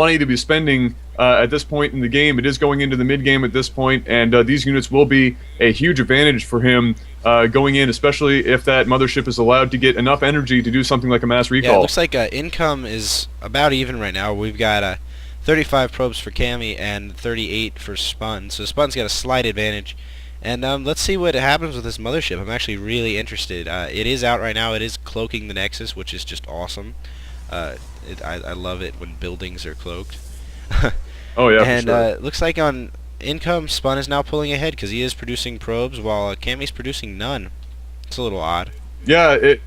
money to be spending at this point in the game. It is going into the mid game at this point, and these units will be a huge advantage for him going in, especially if that mothership is allowed to get enough energy to do something like a mass Yeah, it recall. looks like income is about even right now. We've got 35 probes for Cammy and 38 for Spun. So Spun's got a slight advantage. And let's see what happens with this mothership. I'm actually really interested. It is out right now. It is cloaking the Nexus, which is just awesome. I love it when buildings are cloaked. Oh yeah, And for sure. it looks like on income, Spun is now pulling ahead because he is producing probes while Cammy's producing none. It's a little odd. Yeah, we're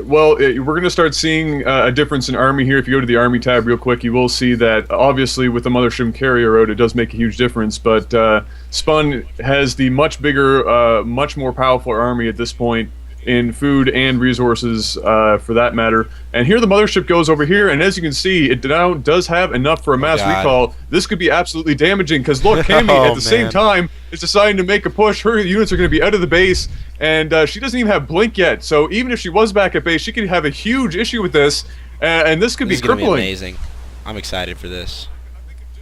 going to start seeing a difference in army here. If you go to the army tab real quick, you will see that obviously with the mothership carrier out, it does make a huge difference. But Spun has the much bigger, much more powerful army at this point in food and resources, for that matter. And here the mothership goes over here, and as you can see, it now does have enough for a mass God. recall. This could be absolutely damaging because look, Cammy Oh, at the same man. time is deciding to make a push. Her units are going to be out of the base, and she doesn't even have blink yet. So even if she was back at base, she could have a huge issue with this, and this could This is be going to be crippling. amazing. I'm excited for this.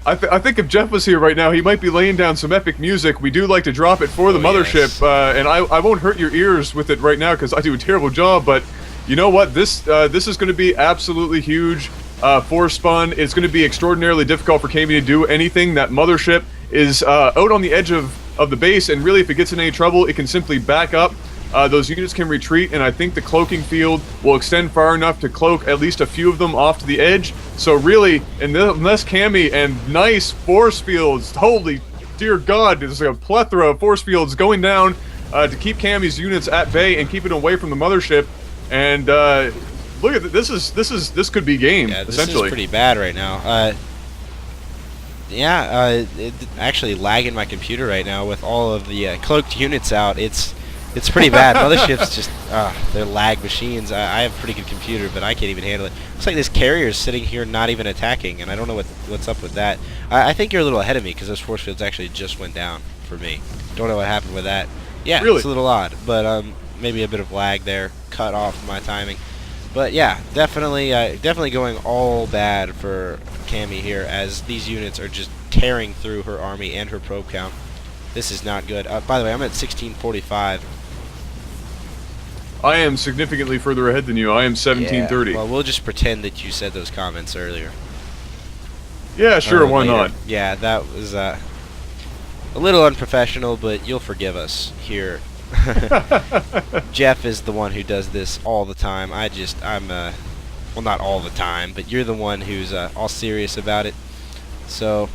I think if Jeff was here right now, he might be laying down some epic music. We do like to drop it for the Oh, mothership, yes. and I won't hurt your ears with it right now because I do a terrible job. But you know what? This is going to be absolutely huge for Spun. It's going to be extraordinarily difficult for Kami to do anything. That mothership is out on the edge of the base, and really, if it gets in any trouble, it can simply back up. Those units can retreat, and I think the cloaking field will extend far enough to cloak at least a few of them off to the edge. So really, unless Cammy and nice force fields, holy dear God, there's like a plethora of force fields going down to keep Cammy's units at bay and keep it away from the mothership. And look at this could be game, Yeah, this essentially. is pretty bad right now. It's actually lagging my computer right now with all of the cloaked units out. It's pretty bad. Motherships just, they're lag machines. I have a pretty good computer, but I can't even handle it. Looks like this carrier is sitting here not even attacking, and I don't know what's up with that. I think you're a little ahead of me because those force fields actually just went down for me. Don't know what happened with that. Yeah, Really? it's a little odd, but maybe a bit of lag there, cut off my timing. But yeah, definitely going all bad for Cammy here, as these units are just tearing through her army and her probe count. This is not good. By the way, I'm at 1645. I am significantly further ahead than you. I am 1730. Yeah, well, we'll just pretend that you said those comments earlier. Yeah, sure, Or why later. not? Yeah, that was a little unprofessional, but you'll forgive us here. Jeff is the one who does this all the time. Well, not all the time, but you're the one who's all serious about it. So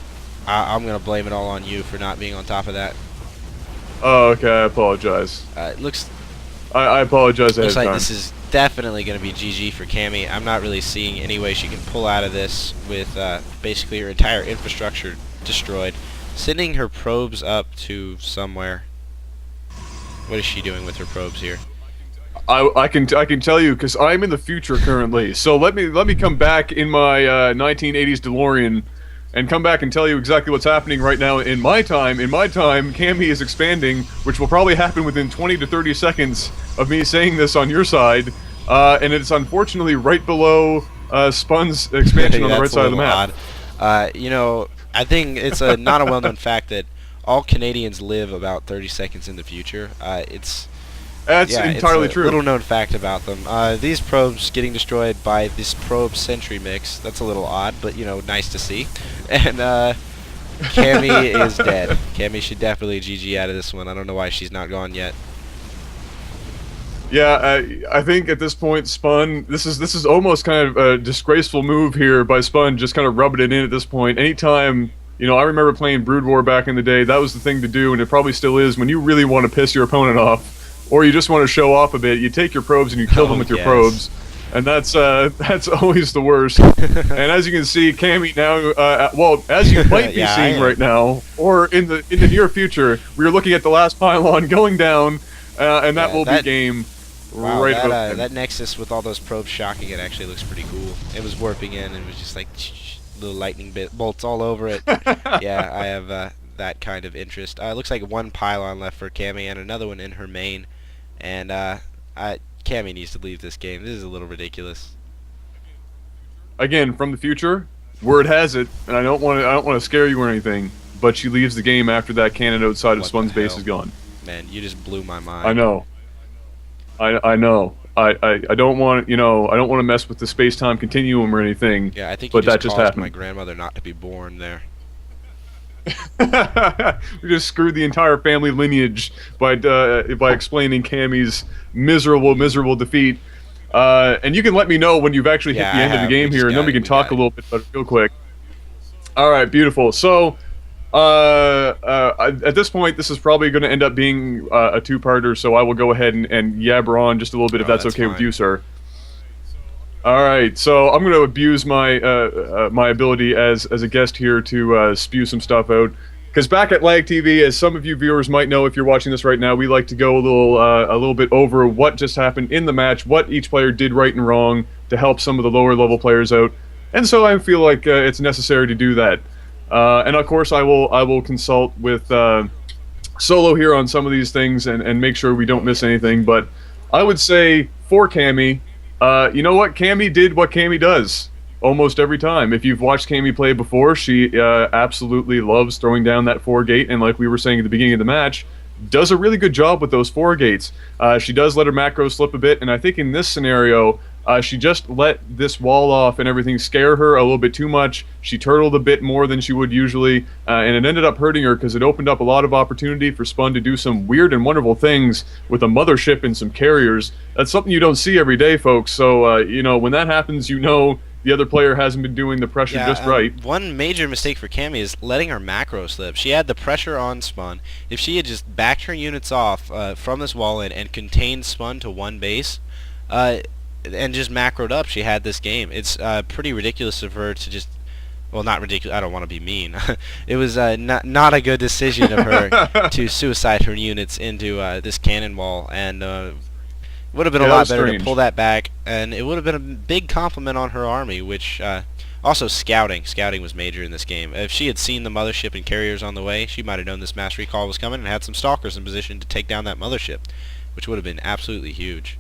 I'm gonna blame it all on you for not being on top of that. Oh, okay, I apologize. It looks I apologize ahead Looks of like time. this is definitely going to be GG for Cammy. I'm not really seeing any way she can pull out of this with basically her entire infrastructure destroyed. Sending her probes up to somewhere. What is she doing with her probes here? I can tell you because I'm in the future currently. So let me come back in my 1980s DeLorean and come back and tell you exactly what's happening right now in my time. In my time, Cammy is expanding, which will probably happen within 20 to 30 seconds of me saying this on your side, and it's unfortunately right below Spun's expansion on the right That's a side of the little map. odd. You know, I think it's not a well-known fact that all Canadians live about 30 seconds in the future. That's Yeah, entirely it's a true. little known fact about them. These probes getting destroyed by this probe sentry mix, that's a little odd, but, you know, nice to see. And Cammy is dead. Cammy should definitely GG out of this one. I don't know why she's not gone yet. Yeah, I think at this point, Spun. This is almost kind of a disgraceful move here by Spun, just kind of rubbing it in at this point. Anytime, you know, I remember playing Brood War back in the day. That was the thing to do, and it probably still is. When you really want to piss your opponent off, or you just want to show off a bit, you take your probes and you kill them with your yes. probes, and that's always the worst. And as you can see, Cammy now, well, as you might be Yeah, I seeing am. right now, or in the near future, we are looking at the last pylon going down, and that Yeah, will that- be game. Wow, Right that, about that Nexus with all those probes shocking it actually looks pretty cool. It was warping in and it was just like little lightning bolts all over it. Yeah, I have that kind of interest. It looks like one pylon left for Cammy and another one in her main. And Cammy needs to leave this game. This is a little ridiculous. Again, from the future, word has it, and I don't want to scare you or anything, but she leaves the game after that cannon outside of What the Spun's base hell? is gone. Man, you just blew my I mind. know. I know. I don't want, I don't want to mess with the space-time continuum or anything, Yeah, I think you but just that just caused my happened. grandmother not to be born there. We just screwed the entire family lineage by explaining Cammy's miserable defeat. And you can let me know when you've actually hit Yeah, the I end of the have. We game just here, and then got we it. can We got talk a it. little bit about it real quick. All right, beautiful. So, at this point, this is probably going to end up being a two-parter. So I will go ahead and yabber on just a little bit if Oh, that's that's okay with you, fine. sir. All right, so I'm going to abuse my ability as a guest here to spew some stuff out. Because back at Lagtv, as some of you viewers might know, if you're watching this right now, we like to go a little bit over what just happened in the match, what each player did right and wrong to help some of the lower level players out, and so I feel like it's necessary to do that. And of course, I will consult with Solo here on some of these things and make sure we don't miss anything. But I would say for Cammy, you know what? Cammy did what Cammy does almost every time. If you've watched Cammy play before, she absolutely loves throwing down that four gate, and like we were saying at the beginning of the match, does a really good job with those four gates. She does let her macro slip a bit, and I think in this scenario, she just let this wall off and everything scare her a little bit too much. She turtled a bit more than she would usually, and it ended up hurting her because it opened up a lot of opportunity for Spun to do some weird and wonderful things with a mothership and some carriers. That's something you don't see every day, folks. So, when that happens, the other player hasn't been doing the pressure Yeah, just right. one major mistake for Cammy is letting her macro slip. She had the pressure on Spun. If she had just backed her units off from this wall in and contained Spun to one base, and just macroed up, she had this game. It's pretty ridiculous of her to just, well, not ridiculous. I don't want to be mean. It was not a good decision of her to suicide her units into this cannon wall, and would have been Yeah, a that lot was better to strange. pull that back, and it would have been a big compliment on her army, which also scouting. Scouting was major in this game. If she had seen the mothership and carriers on the way, she might have known this mass recall was coming and had some stalkers in position to take down that mothership, which would have been absolutely huge.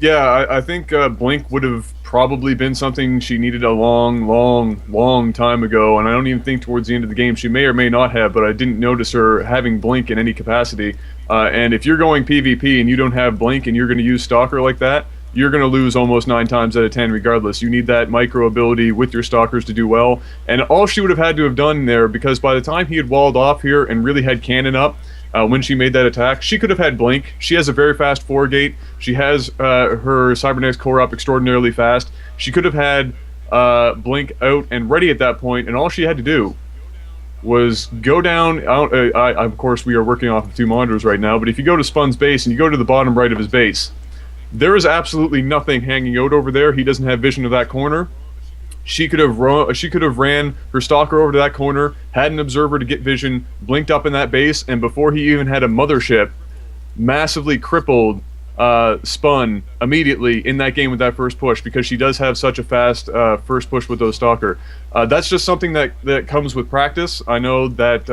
Yeah, I think Blink would have probably been something she needed a long time ago, and I don't even think towards the end of the game she may or may not have, but I didn't notice her having Blink in any capacity. And if you're going PvP and you don't have Blink and you're going to use Stalker like that, you're going to lose almost 9 times out of 10 regardless. You need that micro ability with your Stalkers to do well, and all she would have had to have done there, because by the time he had walled off here and really had cannon up, when she made that attack, she could have had Blink. She has a very fast 4 gate. She has her Cybernetics core up extraordinarily fast. She could have had Blink out and ready at that point, and all she had to do was go down. Of course, we are working off of 2 monitors right now, but if you go to Spun's base and you go to the bottom right of his base, there is absolutely nothing hanging out over there. He doesn't have vision of that corner. She could have ran her stalker over to that corner, had an observer to get vision, blinked up in that base, and before he even had a mothership, massively crippled Spun immediately in that game with that first push, because she does have such a fast first push with those stalker. That's just something that comes with practice. I know that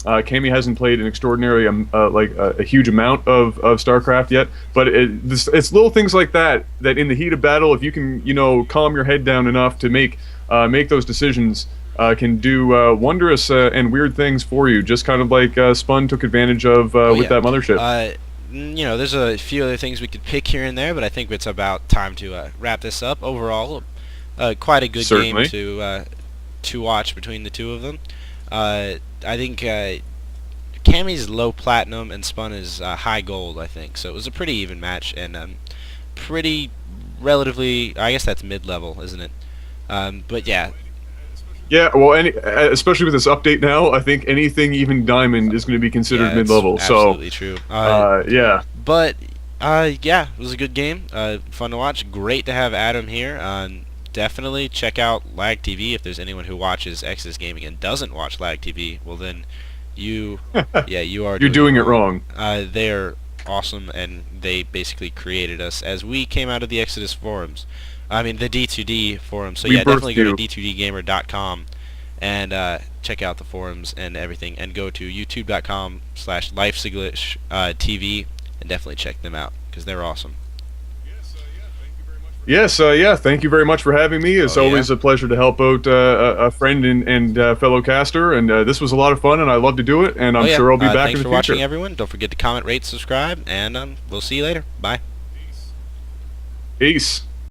Cammy hasn't played an extraordinary, a huge amount of StarCraft yet, but it's little things like that in the heat of battle, if you can, calm your head down enough to make those decisions, can do wondrous and weird things for you. Just kind of like Spun took advantage of Oh with yeah. that mothership. There's a few other things we could pick here and there, but I think it's about time to wrap this up. Overall, quite a good game Certainly. to watch between the two of them. I think Cammy's low platinum and Spun is high gold, I think. So it was a pretty even match and pretty relatively, I guess that's mid-level, isn't it? But yeah. Yeah, well, especially with this update now, I think anything even diamond is going to be considered Yeah, mid-level. it's So, absolutely true. yeah. But yeah, it was a good game. Fun to watch. Great to have Adam here. Definitely check out Lagtv if there's anyone who watches Exodus Gaming and doesn't watch Lagtv. Well, then you are You're doing it wrong. They're awesome, and they basically created us as we came out of the Exodus forums. I mean, the D2D forums. So We yeah, definitely birthed go to you. d2dgamer.com and check out the forums and everything, and go to youtube.com/LifeSiglish TV and definitely check them out because they're awesome. Yes, yeah, thank you very much for having me. It's Oh, yeah. always a pleasure to help out a friend and fellow caster, and this was a lot of fun, and I love to do it, and Oh, I'm yeah. sure I'll be back Thanks in for the future. watching, everyone. Don't forget to comment, rate, subscribe, and we'll see you later. Bye. Peace.